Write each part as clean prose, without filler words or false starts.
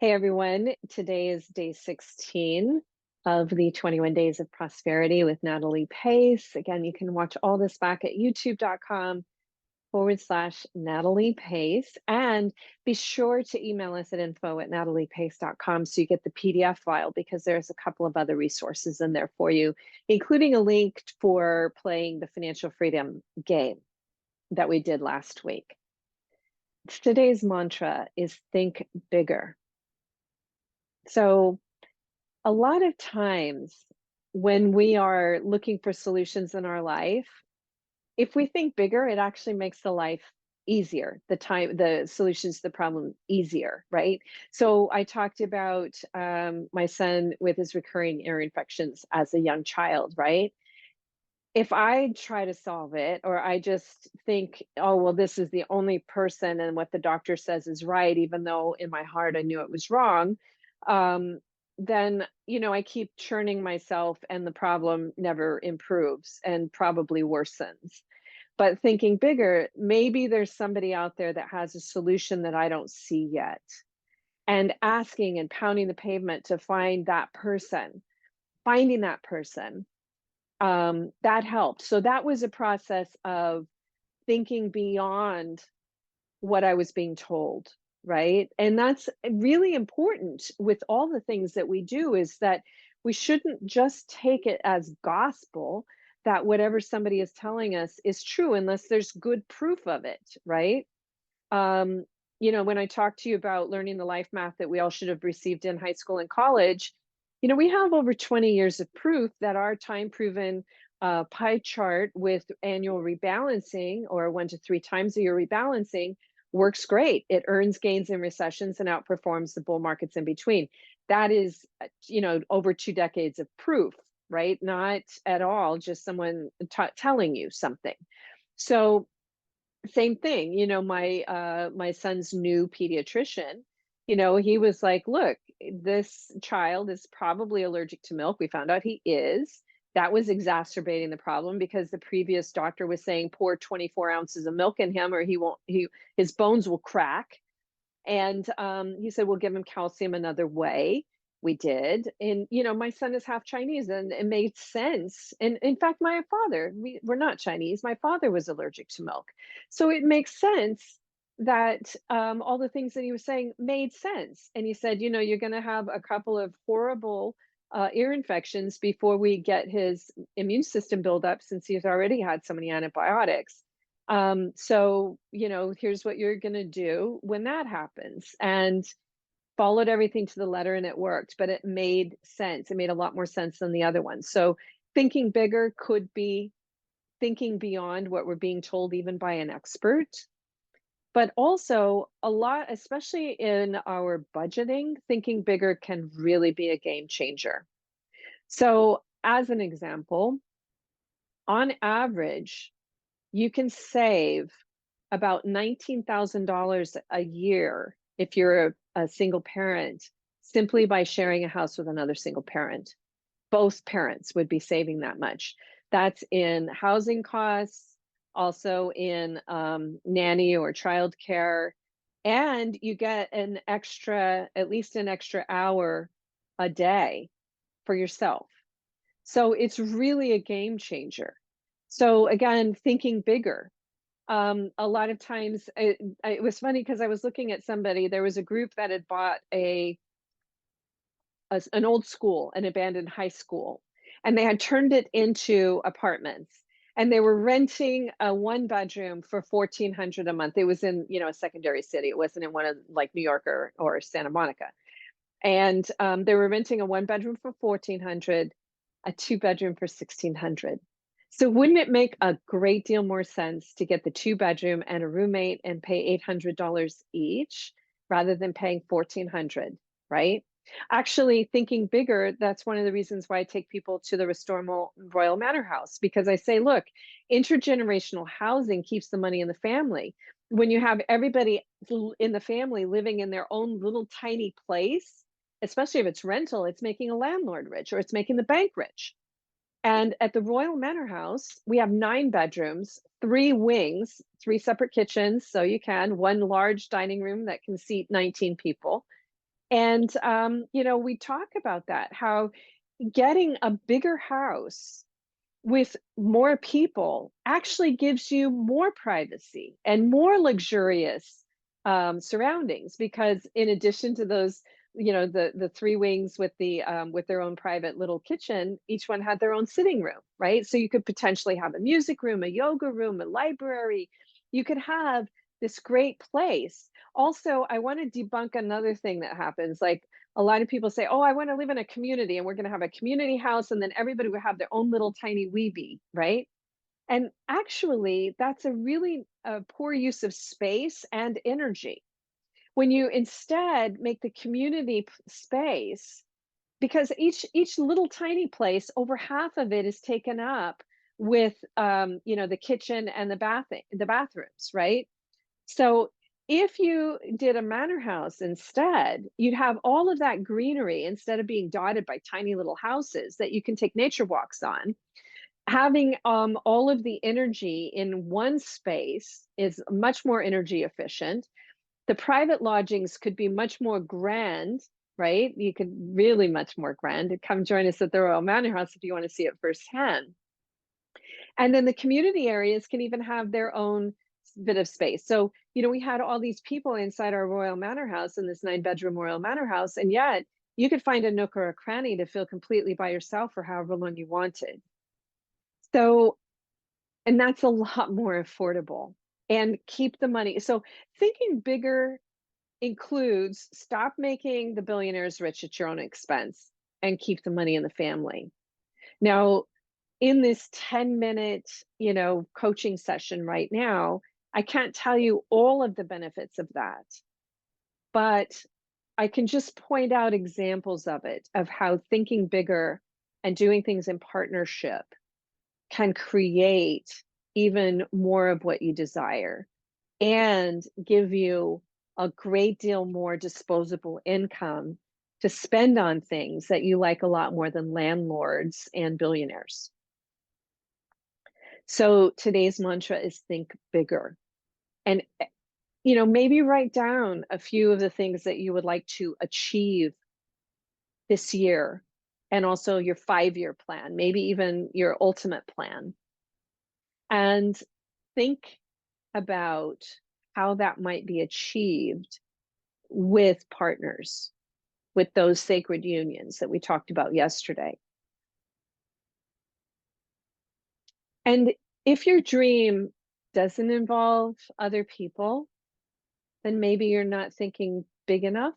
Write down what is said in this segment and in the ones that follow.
Hey everyone, today is day 16 of the 21 Days of Prosperity with Natalie Pace. Again, you can watch all this back at youtube.com/Natalie Pace. And be sure to email us at info@nataliepace.com so you get the PDF file because there's a couple of other resources in there for you, including a link for playing the financial freedom game that we did last week. Today's mantra is think bigger. So a lot of times when we are looking for solutions in our life, if we think bigger, it actually makes the life easier, the solutions to the problem easier, right? So I talked about my son with his recurring ear infections as a young child, right? If I try to solve it, or I just think, oh, well, this is the only person and what the doctor says is right, even though in my heart I knew it was wrong, um, then, I keep churning myself and the problem never improves and probably worsens. But thinking bigger, maybe there's somebody out there that has a solution that I don't see yet. And asking and pounding the pavement to find that person, finding that person that helped. So that was a process of thinking beyond what I was being told, right? And that's really important with all the things that we do, is that we shouldn't just take it as gospel that whatever somebody is telling us is true unless there's good proof of it, right? Um, when I talk to you about learning the life math that we all should have received in high school and college, we have over 20 years of proof that our time proven pie chart with annual rebalancing, or 1 to 3 times a year rebalancing, works great. It earns gains in recessions and outperforms the bull markets in between. That is, over 2 decades of proof, right? Not at all just someone telling you something. So same thing, my son's new pediatrician, he was like, look, this child is probably allergic to milk. We found out he is. That was exacerbating the problem because the previous doctor was saying pour 24 ounces of milk in him or his bones will crack. And he said, we'll give him calcium another way. We did. And, my son is half Chinese and it made sense. And in fact, my father, we're not Chinese. My father was allergic to milk. So it makes sense that all the things that he was saying made sense. And he said, you're going to have a couple of horrible ear infections before we get his immune system build up since he's already had so many antibiotics. So, here's what you're going to do when that happens. And followed everything to the letter and it worked, but it made sense. It made a lot more sense than the other one. So thinking bigger could be thinking beyond what we're being told, even by an expert. But also a lot, especially in our budgeting, thinking bigger can really be a game changer. So as an example, on average, you can save about $19,000 a year if you're a single parent, simply by sharing a house with another single parent. Both parents would be saving that much. That's in housing costs, also in nanny or childcare, and you get at least an extra hour a day for yourself. So it's really a game changer. So again, thinking bigger. A lot of times it was funny because I was looking at somebody, there was a group that had bought an old school, an abandoned high school, and they had turned it into apartments. And they were renting a 1 bedroom for 1,400 a month. It was in, a secondary city. It wasn't in one of like New York or Santa Monica. And they were renting a 1 bedroom for 1,400, a 2 bedroom for 1,600. So wouldn't it make a great deal more sense to get the 2 bedroom and a roommate and pay $800 each rather than paying 1,400, right? Actually, thinking bigger, that's one of the reasons why I take people to the Restore Royal Manor House, because I say, look, intergenerational housing keeps the money in the family. When you have everybody in the family living in their own little tiny place, especially if it's rental, it's making a landlord rich or it's making the bank rich. And at the Royal Manor House, we have 9 bedrooms, 3 wings, 3 separate kitchens. So you can, one large dining room that can seat 19 people. And, we talk about that, how getting a bigger house with more people actually gives you more privacy and more luxurious surroundings, because in addition to those, the three wings with the with their own private little kitchen, each one had their own sitting room, right? So you could potentially have a music room, a yoga room, a library. You could have this great place. Also, I want to debunk another thing that happens. Like, a lot of people say, "Oh, I want to live in a community and we're going to have a community house and then everybody will have their own little tiny weebie," right? And actually, that's a really poor use of space and energy. When you instead make the community space, because each little tiny place, over half of it is taken up with the kitchen and the bathrooms, right? So if you did a manor house instead, you'd have all of that greenery instead of being dotted by tiny little houses that you can take nature walks on. Having all of the energy in one space is much more energy efficient. The private lodgings could be much more grand, right? You could really much more grand. Come join us at the Royal Manor House if you want to see it firsthand. And then the community areas can even have their own bit of space. So, we had all these people inside our Royal Manor House, in this 9-bedroom Royal Manor House, and yet you could find a nook or a cranny to feel completely by yourself for however long you wanted. So, and that's a lot more affordable, and keep the money. So thinking bigger includes stop making the billionaires rich at your own expense and keep the money in the family. Now, in this 10-minute, coaching session right now, I can't tell you all of the benefits of that, but I can just point out examples of it, of how thinking bigger and doing things in partnership can create even more of what you desire and give you a great deal more disposable income to spend on things that you like a lot more than landlords and billionaires. So today's mantra is think bigger. And maybe write down a few of the things that you would like to achieve this year, and also your 5-year plan, maybe even your ultimate plan. And think about how that might be achieved with partners, with those sacred unions that we talked about yesterday. And if your dream doesn't involve other people, then maybe you're not thinking big enough.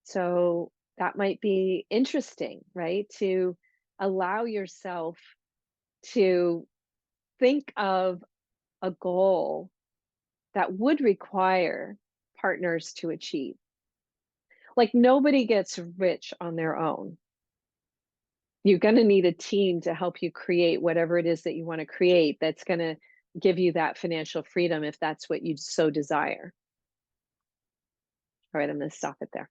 So that might be interesting, right? To allow yourself to think of a goal that would require partners to achieve. Like, nobody gets rich on their own. You're going to need a team to help you create whatever it is that you want to create, that's going to give you that financial freedom if that's what you so desire. All right, I'm going to stop it there.